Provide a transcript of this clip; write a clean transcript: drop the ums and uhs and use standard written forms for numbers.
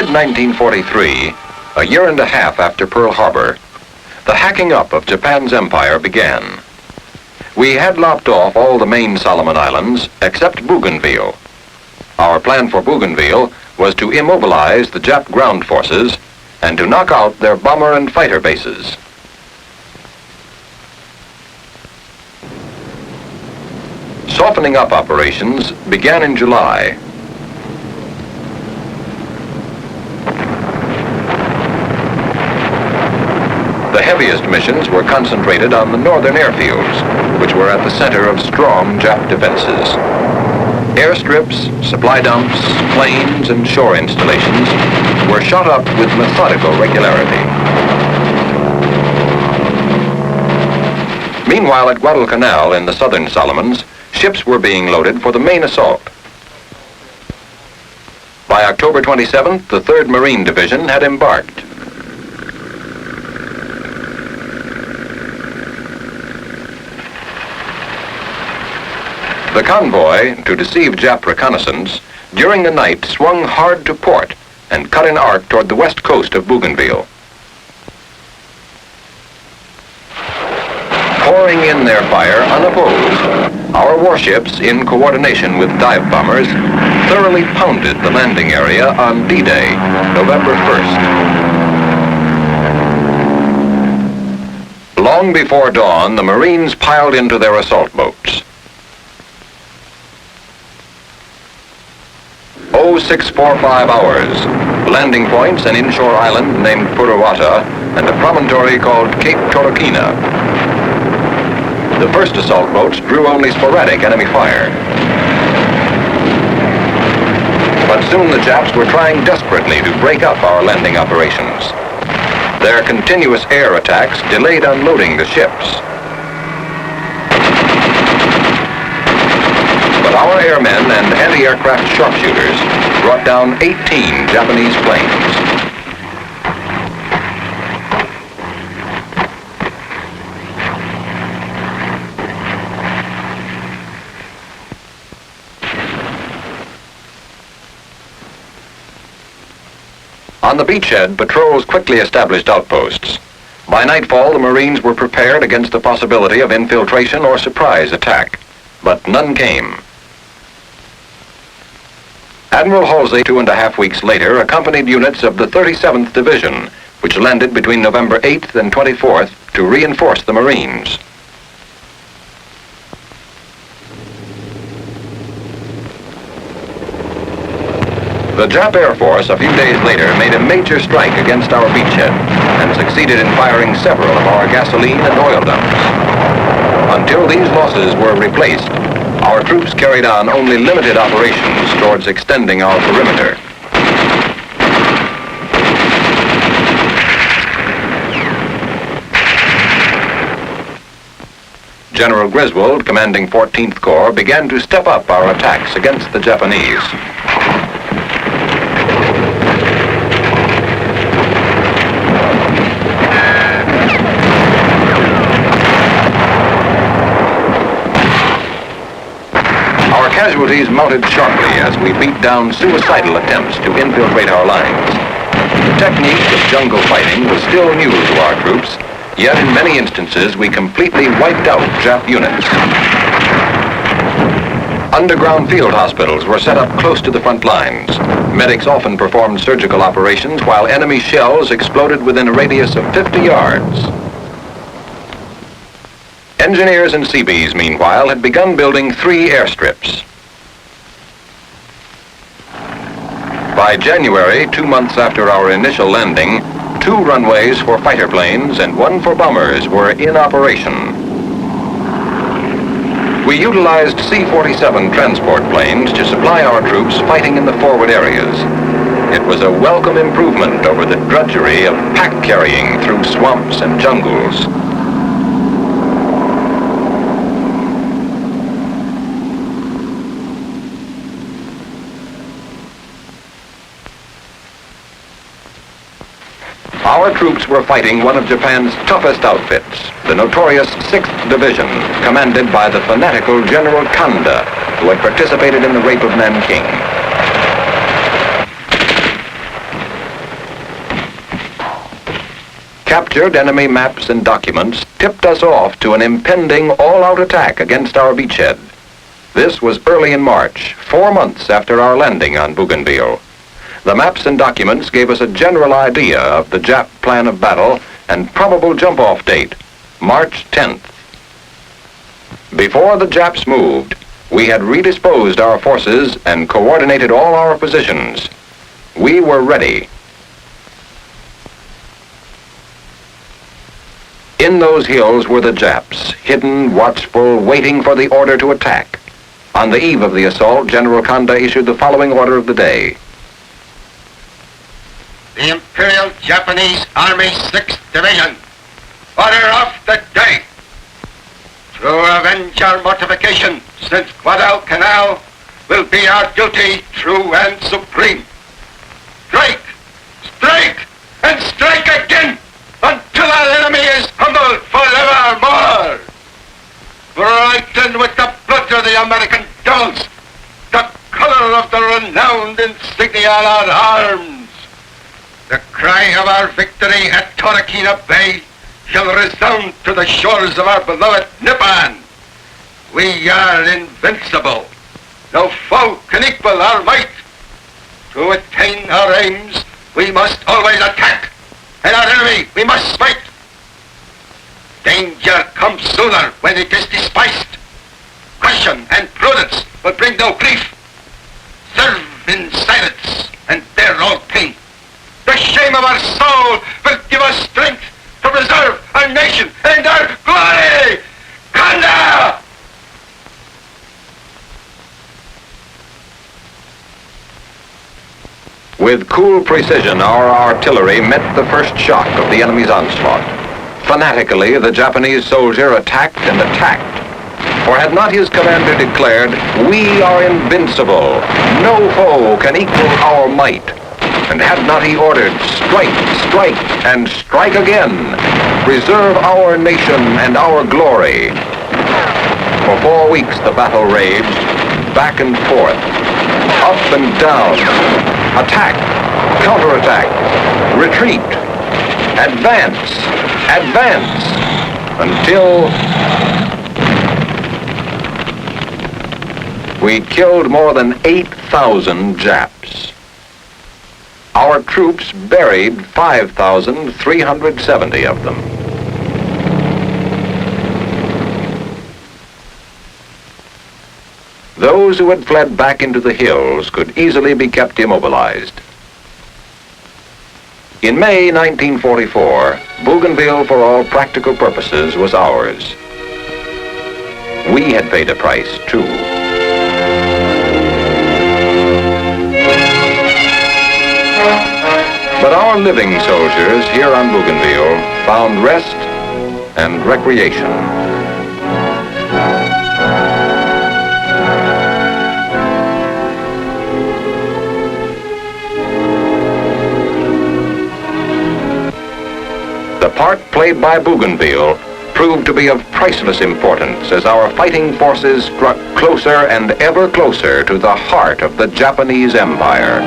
mid-1943, a year and a half after Pearl Harbor, the hacking up of Japan's empire began. We had lopped off all the main Solomon Islands except Bougainville. Our plan for Bougainville was to immobilize the Jap ground forces and to knock out their bomber and fighter bases. Softening up operations began in July. The heaviest missions were concentrated on the northern airfields, which were at the center of strong Jap defenses. Airstrips, supply dumps, planes, and shore installations were shot up with methodical regularity. Meanwhile, at Guadalcanal in the southern Solomons, ships were being loaded for the main assault. By October 27th, the 3rd Marine Division had embarked. The convoy, to deceive Jap reconnaissance, during the night swung hard to port and cut an arc toward the west coast of Bougainville. Pouring in their fire unopposed, our warships, in coordination with dive bombers, thoroughly pounded the landing area on D-Day, November 1st. Long before dawn, the Marines piled into their assault boats. 0645 hours. Landing points, an inshore island named Puruwata, and a promontory called Cape Torokina. The first assault boats drew only sporadic enemy fire. But soon the Japs were trying desperately to break up our landing operations. Their continuous air attacks delayed unloading the ships. But our airmen and anti-aircraft sharpshooters brought down 18 Japanese planes. On the beachhead, patrols quickly established outposts. By nightfall, the Marines were prepared against the possibility of infiltration or surprise attack, but none came. Admiral Halsey, 2.5 weeks later, accompanied units of the 37th Division, which landed between November 8th and 24th to reinforce the Marines. The Jap Air Force, a few days later, made a major strike against our beachhead and succeeded in firing several of our gasoline and oil dumps. Until these losses were replaced, our troops carried on only limited operations towards extending our perimeter. General Griswold, commanding 14th Corps, began to step up our attacks against the Japanese. Casualties mounted sharply as we beat down suicidal attempts to infiltrate our lines. The technique of jungle fighting was still new to our troops, yet in many instances we completely wiped out Jap units. Underground field hospitals were set up close to the front lines. Medics often performed surgical operations while enemy shells exploded within a radius of 50 yards. Engineers and Seabees, meanwhile, had begun building 3 airstrips. By January, 2 months after our initial landing, 2 runways for fighter planes and 1 for bombers were in operation. We utilized C-47 transport planes to supply our troops fighting in the forward areas. It was a welcome improvement over the drudgery of pack carrying through swamps and jungles. Our troops were fighting one of Japan's toughest outfits, the notorious 6th Division, commanded by the fanatical General Kanda, who had participated in the rape of Nanking. Captured enemy maps and documents tipped us off to an impending all-out attack against our beachhead. This was early in March, 4 months after our landing on Bougainville. The maps and documents gave us a general idea of the Jap plan of battle and probable jump-off date, March 10th. Before the Japs moved, we had redisposed our forces and coordinated all our positions. We were ready. In those hills were the Japs, hidden, watchful, waiting for the order to attack. On the eve of the assault, General Kanda issued the following order of the day. The Imperial Japanese Army 6th Division, order of the day. To avenge our mortification, since Guadalcanal will be our duty true and supreme. Strike! Strike! And strike again until our enemy is humbled forevermore! Brighten with the blood of the American devils, the color of the renowned insignia on our arms. The cry of our victory at Torquay Bay shall resound to the shores of our beloved Nippon. We are invincible. No foe can equal our might. To attain our aims, we must always attack, and our enemy we must smite. Danger comes sooner when it is despised. Caution and prudence will bring no grief. Serve in silence and bear all pain. The shame of our soul will give us strength to preserve our nation and our glory. Kanda! With cool precision, our artillery met the first shock of the enemy's onslaught. Fanatically, the Japanese soldier attacked and attacked. For had not his commander declared, "We are invincible, no foe can equal our might," and had not he ordered, "Strike, strike, and strike again, preserve our nation and our glory." For 4 weeks the battle raged, back and forth, up and down, attack, counterattack, retreat, advance, advance, until we killed more than 8,000 Japs. Our troops buried 5,370 of them. Those who had fled back into the hills could easily be kept immobilized. In May 1944, Bougainville, for all practical purposes, was ours. We had paid a price, too. But our living soldiers here on Bougainville found rest and recreation. The part played by Bougainville proved to be of priceless importance as our fighting forces struck closer and ever closer to the heart of the Japanese Empire.